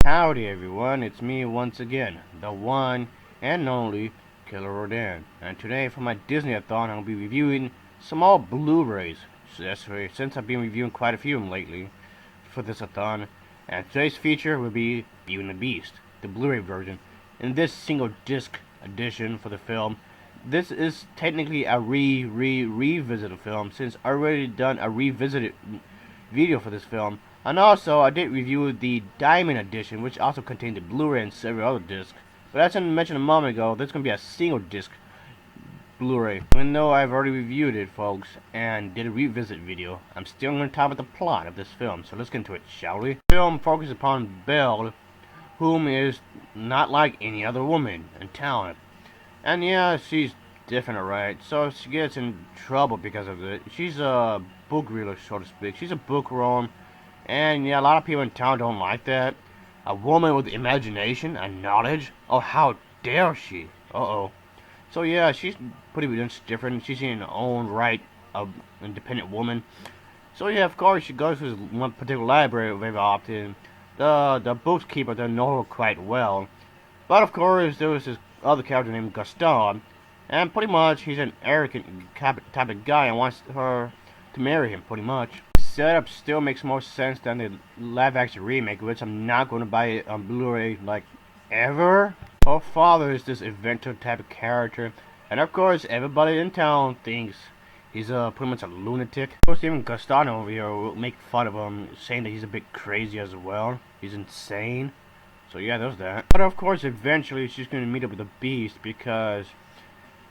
Howdy everyone, it's me once again, the one and only Killer Rodan. And today for my Disney-a-thon, I'll be reviewing some old Blu Rays. Since I've been reviewing quite a few of them lately for this a-thon. And today's feature will be Beauty and the Beast, the Blu Ray version. In this single disc edition for the film, this is technically a revisited film since I already done a revisited video for this film. And also, I did review the Diamond Edition, which also contained the Blu-ray and several other discs. But as I mentioned a moment ago, this is going to be a single disc Blu-ray. Even though I've already reviewed it, folks, and did a revisit video, I'm still going to talk about the plot of this film. So let's get into it, shall we? The film focuses upon Belle, whom is not like any other woman in town. And yeah, she's different, alright? So she gets in trouble because of it. She's a book reader, so to speak. She's a bookworm. And yeah, a lot of people in town don't like that. A woman with imagination and knowledge? Oh, how dare she? Uh-oh. So yeah, she's pretty much different. She's in her own right, an independent woman. So yeah, of course, she goes to one particular library very often. The bookkeeper doesn't know her quite well. But of course, there was this other character named Gaston. And pretty much, he's an arrogant type of guy and wants her to marry him, pretty much. Setup still makes more sense than the live-action remake, which I'm not going to buy on Blu-ray, like, ever. Her father is this inventor type of character, and of course, everybody in town thinks he's pretty much a lunatic. Of course, even Gaston over here will make fun of him, saying that he's a bit crazy as well. He's insane. So yeah, there's that. But of course, eventually, she's going to meet up with the Beast, because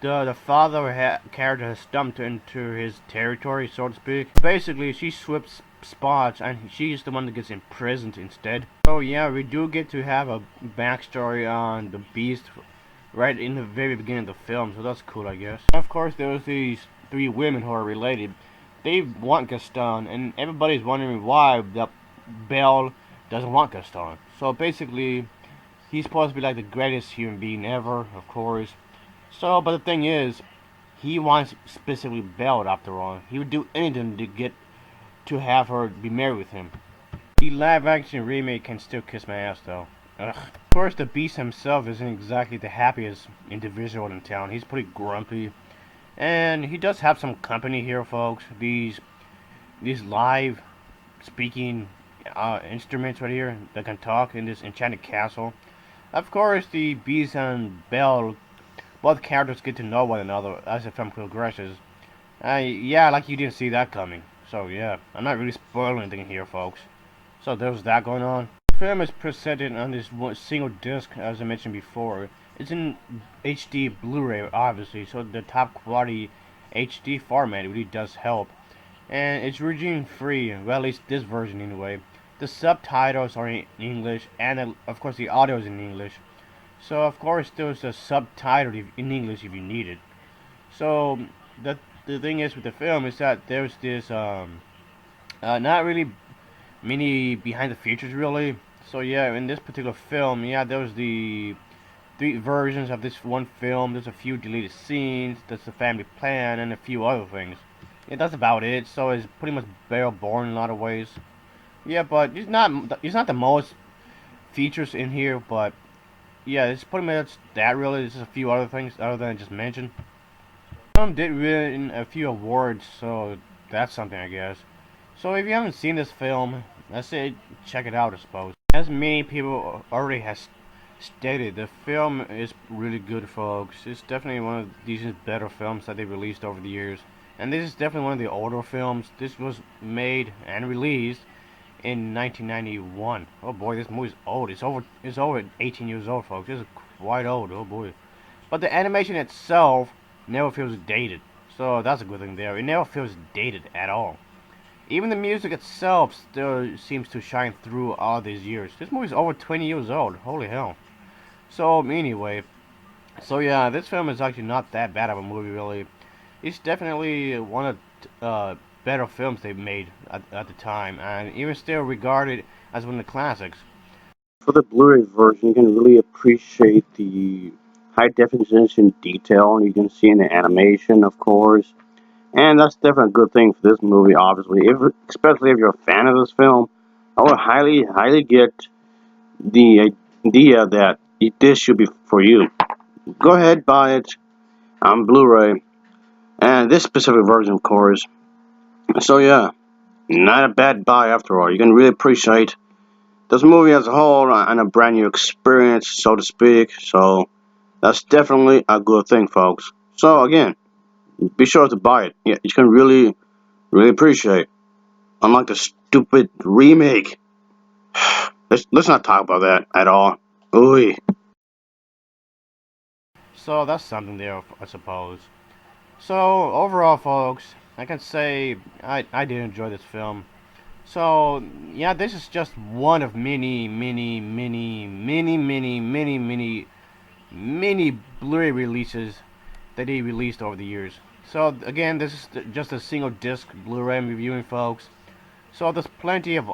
the father character has stumped into his territory, so to speak. Basically, she swaps spots, and she's the one that gets imprisoned instead. So yeah, we do get to have a backstory on the Beast right in the very beginning of the film, so that's cool, I guess. Of course, there's these three women who are related. They want Gaston, and everybody's wondering why the Belle doesn't want Gaston. So basically, he's supposed to be like the greatest human being ever, of course. So, but the thing is, he wants specifically Belle after all. He would do anything to get to have her be married with him. The live-action remake can still kiss my ass, though. Ugh. Of course, the Beast himself isn't exactly the happiest individual in town. He's pretty grumpy, and he does have some company here, folks. These live speaking instruments right here that can talk in this enchanted castle. Of course, the Beast and Belle, both characters get to know one another as the film progresses. Yeah, like you didn't see that coming. So yeah, I'm not really spoiling anything here, folks. So there's that going on. The film is presented on this one single disc, as I mentioned before. It's in HD Blu-ray, obviously, so the top quality HD format really does help. And it's region free, well, at least this version anyway. The subtitles are in English, and of course the audio is in English. So of course there's a subtitle in English if you need it. So the thing is with the film is that there's this not really many behind the features really. So yeah, in this particular film, yeah, there's the three versions of this one film. There's a few deleted scenes. There's the family plan and a few other things. Yeah, that's about it. So it's pretty much bare boring in a lot of ways. Yeah, but it's not the most features in here, but yeah, it's pretty much that really. There's just a few other things other than I just mentioned. The film did win a few awards, so that's something, I guess. So if you haven't seen this film, let's say check it out, I suppose. As many people already has stated, the film is really good, folks. It's definitely one of these better films that they released over the years. And this is definitely one of the older films. This was made and released in 1991. Oh boy, this movie's old. It's over 18 years old, folks. This is quite old. Oh boy. But the animation itself never feels dated. So that's a good thing there. It never feels dated at all. Even the music itself still seems to shine through all these years. This movie's over 20 years old. Holy hell. So anyway, so yeah, this film is actually not that bad of a movie, really. It's definitely one of better films they've made at the time, and even still regarded as one of the classics. For the Blu-ray version, you can really appreciate the high definition detail you can see in the animation, of course, and that's definitely a good thing for this movie. Obviously, especially if you're a fan of this film, I would highly get the idea that this should be for you, go ahead, buy it on Blu-ray, and this specific version, of course. So yeah, not a bad buy after all. You can really appreciate this movie as a whole and a brand new experience, so to speak. So that's definitely a good thing, folks. So again, be sure to buy it. Yeah, you can really appreciate. Unlike the stupid remake. Let's not talk about that at all. Ooh. So that's something there, I suppose. So overall, folks, I can say I did enjoy this film. So yeah, this is just one of many Blu-ray releases that he released over the years. So again, this is just a single disc Blu-ray I'm reviewing, folks. So there's plenty of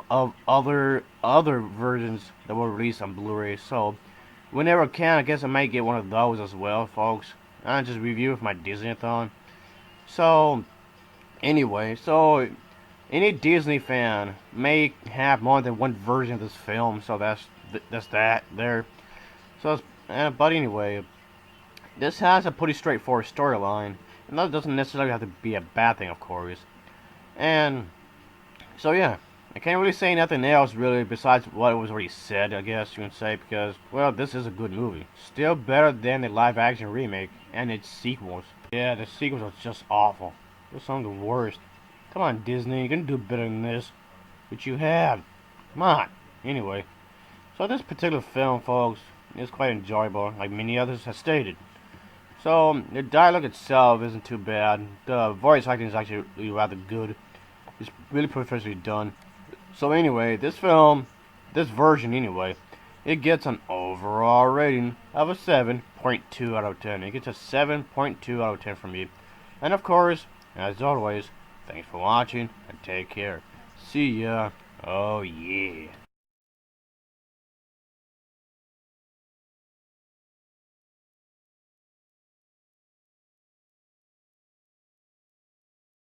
other versions that were released on Blu-ray. So whenever I can, I guess I might get one of those as well, folks. I just review with my Disney-a-thon. So anyway, so any Disney fan may have more than one version of this film. So that's that there. So but anyway, this has a pretty straightforward storyline, and that doesn't necessarily have to be a bad thing, of course. And so yeah, I can't really say nothing else really besides what was already said, I guess you can say, because, well, this is a good movie. Still better than the live action remake and its sequels. Yeah, the sequels are just awful. They're some of the worst. Come on, Disney, you can do better than this. But you have. Come on. Anyway, so this particular film, folks, is quite enjoyable, like many others have stated. So, the dialogue itself isn't too bad. The voice acting is actually rather good. It's really professionally done. So anyway, this film, this version anyway, it gets an overall rating of a 7.2 out of 10. It gets a 7.2 out of 10 from me. And of course, as always, thanks for watching and take care. See ya. Oh yeah.